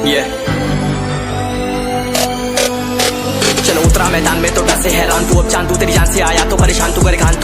Yeah. चलो उतरा मैदान में तो डर से हैरान तू, अब चांद तू तेरी जान से आया तो परेशान तू करे खान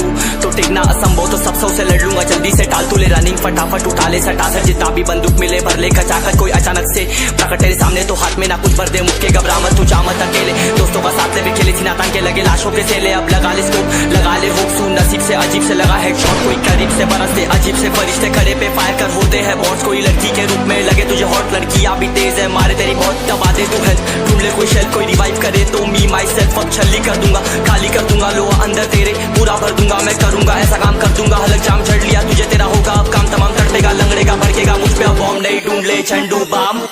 तो टिकना असंभव तो सब सौ से लड़ लूंगा जल्दी से टाल तू ले रनिंग फटाफट उठा ले सटा सर जितना भी बंदूक मिले भर ले खचाखत कोई अचानक से प्रकट तेरे सामने तो हाथ में ना कुछ भर दे मुक्के घबरा मत तू जा मत अकेले दोस्तों का साथ ले भी खेले थी नातान के लगे लाशों के सेले अब लगा ले स्कोप लगा ले होप सू नसीब से अजीब से लगा हेडशॉट कोई करीब से बरसते अजीब से फरिश्ते खड़े पे फायर कर होते हैं बॉस कोई लड़की के रूप में लगे तुझे हॉट लड़कियां भी तेज है मारे तेरी बहुत दबा दे तू हेल्थ ढूंढ ले कोई शेल कोई रिवाइव करे तो मी माई सेल्फ अब छल्ली कर दूंगा खाली कर दूंगा लो अंदर तेरे पूरा भर दूंगा मैं करूंगा ऐसा काम कर दूंगा हलक जाम चढ़ लिया तुझे तेरा होगा अब काम तमाम तड़पेगा लंगड़ेगा भड़केगा मुझ पे अब बॉम्ब नहीं ढूंढ ले झंडू balm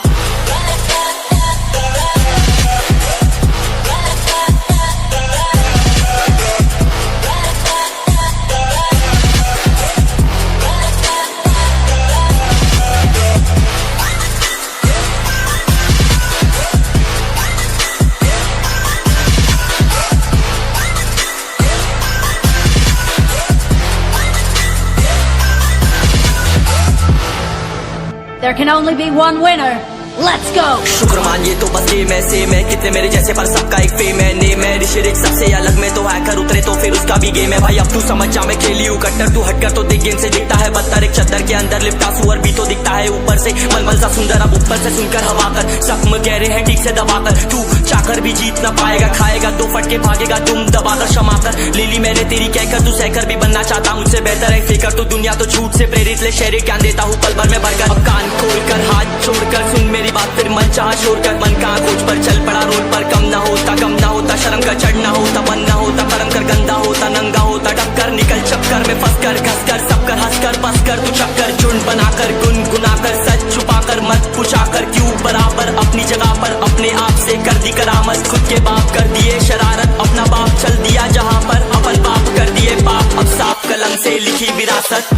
There can only be one winner. Let's go. शुक्र मानिए तो बस गेम है सेम है कितने मेरे जैसे पर सबका एक फेम है नेम है ऋषिरिक सबसे अलग में तो हैकर उतरे तो फिर उसका भी गेम है भाई अब तू समझ जा मैं खेली हूँ कट्टर तू हटकर तो देख गेम से दिखता है बदतर एक चद्दर के अंदर लिपटा सुअर भी तो दिखता है ऊपर से मलमल सा सुंदर अब ऊपर से सुनकर हवा कर जख्म गहरे हैं ठीक से दबाकर तू चाकर भी जीत ना पाएगा खाएगा दो फटके भागेगा तुम दबाकर क्षमा कर ले ली मैंने तेरी कहकर तू सहकर भी बनना चाहता मुझसे बेहतर है फेकर तो दुनिया तो झूठ से प्रेरित ले शहर ज्ञान देता हूँ पल भर में भरकर अब कान खोलकर हाथ छोड़कर सुन मेरी बात फिर मन चाह शोर कर मन कहाँ खोज पर चल पड़ा रोड पर कम ना होता शर्म का चढ़ना होता मन ना होता कर्म कर गंदा होता नंगा होता टक्कर निकल चक्कर में फंस कर घस कर सब कर हंस कर बस कर तू चक्कर झुंड बनाकर गुनगुनाकर सच छुपाकर मत पूछाकर क्यों बराबर अपनी जगह पर अपने आप से कर दी करामत खुद के बाप कर दिए शरारत अपना बाप चल दिया जहाँ पर अपन बाप कर दिए बाप अब साफ कलम से लिखी विरासत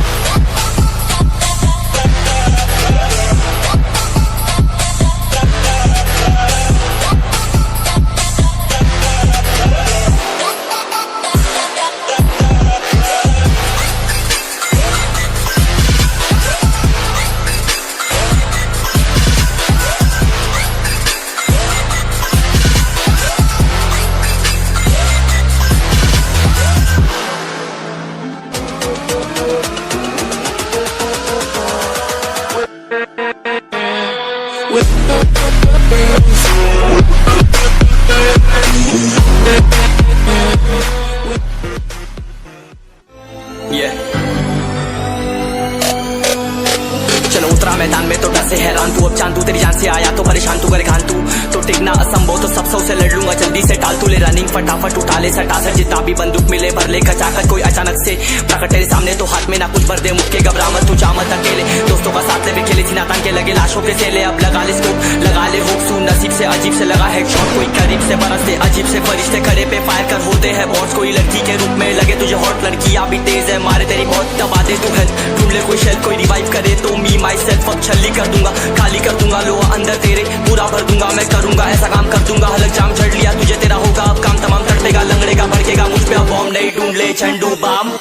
चलो उतरा मैदान में तो डर से हैरान तू अब चांद तू तेरी जान से आया तो परेशान तू करे खान तो टिकना असंभव तो सब सौ से लड़ लूंगा जल्दी से टाल तू ले रनिंग फटाफट उठा ले सटा सर जितना भी बंदूक मिले भर ले खचाखत कोई अचानक से प्रकट तेरे सामने तो हाथ में ना कुछ भर दे मुक्के घबरा मत तू जा मत अकेले दोस्तों का साथ ले भी खेली थी नातान के लगे लाशों के सेले अब लगा ले स्कोप लगा ले होप सू नसीब से अजीब से लगा हेडशॉट कोई करीब से बरसते अजीब से फरिश्ते खड़े पे फायर कर होते हैं बॉस कोई लड़की के रूप में लगे तुझे हॉट लड़कियां भी तेज है मारे तेरी बहुत दबा दे तू हेल्थ ढूंढ ले कोई शेल कोई रिवाइव करे तो मी माई सेल्फ अब छल्ली कर दूंगा खाली कर दूंगा लो अंदर तेरे पूरा भर दूंगा मैं करूंगा ऐसा काम कर दूंगा हलक जाम चढ़ लिया तुझे तेरा होगा अब काम तमाम तड़पेगा लंगड़ेगा भड़केगा मुझ पे अब बॉम्ब नहीं ढूंढ ले झंडू balm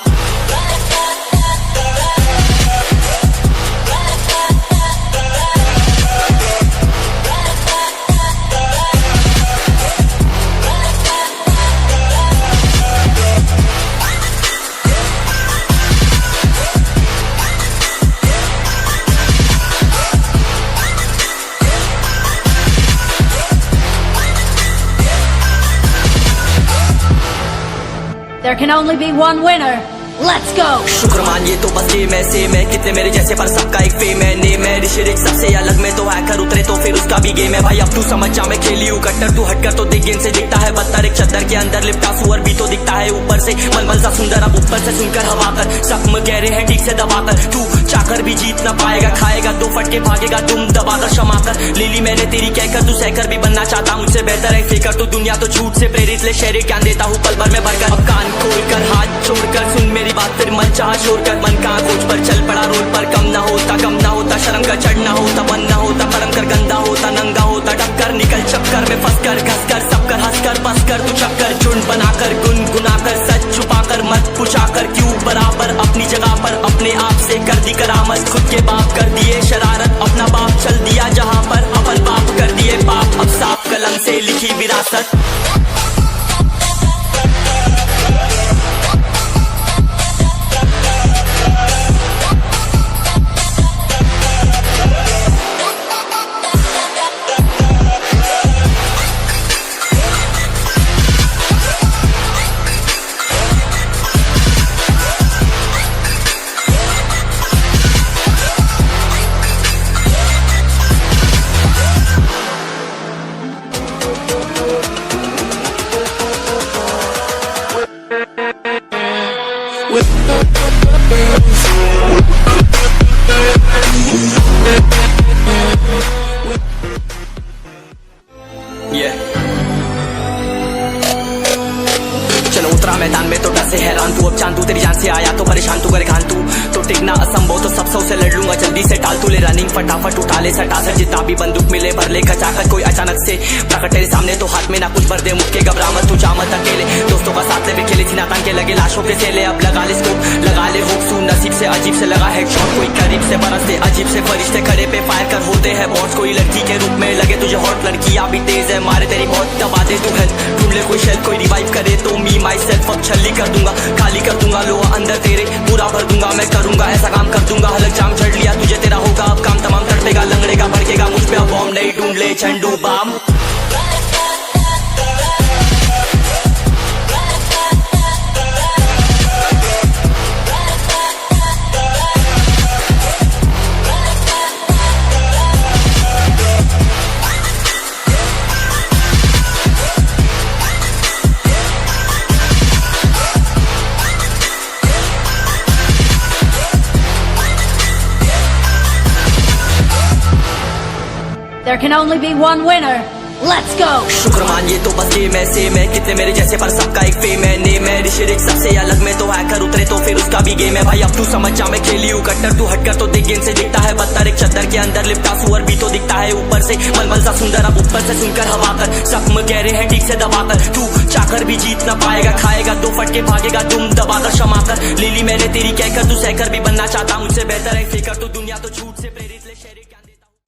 There can only be one winner. Let's go. शुक्र मानिए तो बस गेम है सेम है कितने मेरे जैसे पर सबका एक फेम है नेम है ऋषिरिक सबसे अलग में तो हैकर उतरे तो फिर उसका भी गेम है भाई अब तू समझ जा मैं खेली हूँ कट्टर तू हटकर तो देख गेम से दिखता है बदतर एक चद्दर के अंदर लिपटा सुअर भी तो दिखता है ऊपर से मलमल सा सुंदर अब ऊपर से सुनकर हवा कर जख्म गहरे हैं ठीक से दबाकर तू चाकर भी जीत ना पाएगा खाएगा दो फटके भागेगा तुम दबाकर क्षमा कर ले ली मैंने तेरी कहकर तू सहकर भी बनना चाहता मुझसे बेहतर है फेकर तो दुनिया तो झूठ से प्रेरित ले शहर ज्ञान देता हूँ पल भर में भरकर अब कान खोलकर हाथ छोड़कर सुन मेरी बात फिर मन चाह शोर कर मन कहाँ खोज पर चल पड़ा रोड पर कम ना होता शर्म का चढ़ना होता मन ना होता कर्म कर गंदा होता नंगा होता टक्कर निकल चक्कर में फंस कर घस कर सब कर हंस कर बस कर तू चक्कर झुंड बनाकर गुनगुनाकर सच छुपाकर मत पूछाकर क्यों बराबर अपनी जगह पर अपने आप से कर दी करामत खुद के बाप कर दिए शरारत अपना बाप चल दिया जहाँ पर अपन बाप कर चलो उतरा मैदान में तो डर से हैरान तू, अब चांदू तेरी जान से आया तो परेशान तू, करे घान तू तो टिकना असंभव, तो सब सौ से लड़ लूंगा जल्दी से, टाल तू ले रनिंग फटाफट उठा ले सटा से, जितना भी बंदूक मिले भर ले खचाकर, कोई अचानक से प्रकट तेरे सामने तो हाथ में ना कुछ भर दे, मुक्के घबरा मत तू जा मत अकेले, दोस्तों का साथ ले भी खेले थी नातान के लगे लाशों के सेले, अब लगा ले स्कोप लगा ले होप सू, नसीब से अजीब से लगा हेडशॉट, कोई करीब से बरसते अजीब से फरिश्ते खड़े पे फायर कर होते हैं बॉस, कोई लड़की के रूप में लगे तुझे हॉट, लड़कियां भी तेज है मारे तेरी बहुत दबा दे तू गन, ढूंढ ले कोई शेल कोई रिवाइव करे तो मी माई सेल्फ अब छल्ली कर दूंगा, खाली कर दूंगा लोहा अंदर तेरे पूरा भर दूंगा, मैं करूंगा ऐसा काम कर दूंगा, हलक जाम चढ़ लिया तुझे तेरा होगा अब काम तमाम, तड़पेगा लंगड़ेगा भड़केगा मुझ पे अब बॉम्ब नहीं, ढूंढ ले झंडू balm. There can only be one winner. Let's go! शुक्र मानिए तो बस गेम ऐसे में कितने मेरे जैसे पर सबका एक फेम है, नेम है ऋषिरिक सबसे अलग में तो हैकर उतरे तो फिर उसका भी गेम है भाई, अब तू समझ जा मैं खेली हूँ कट्टर, तू हटकर तो देख गेम से दिखता है बदतर, एक चद्दर के अंदर लिपटा सुअर भी तो दिखता है ऊपर से मलमल सा सुंदर, अब ऊपर से सुनकर हवा कर जख्म कह रहे हैं ठीक से दबाकर, तू चाकर भी जीत ना पाएगा, खाएगा दो फटके भागेगा दुम दबाकर क्षमा कर, ले ली मैंने तेरी कहकर तू सहकर भी बनना चाहता मुझसे बेहतर है फिकर, तो दुनिया तो झूठ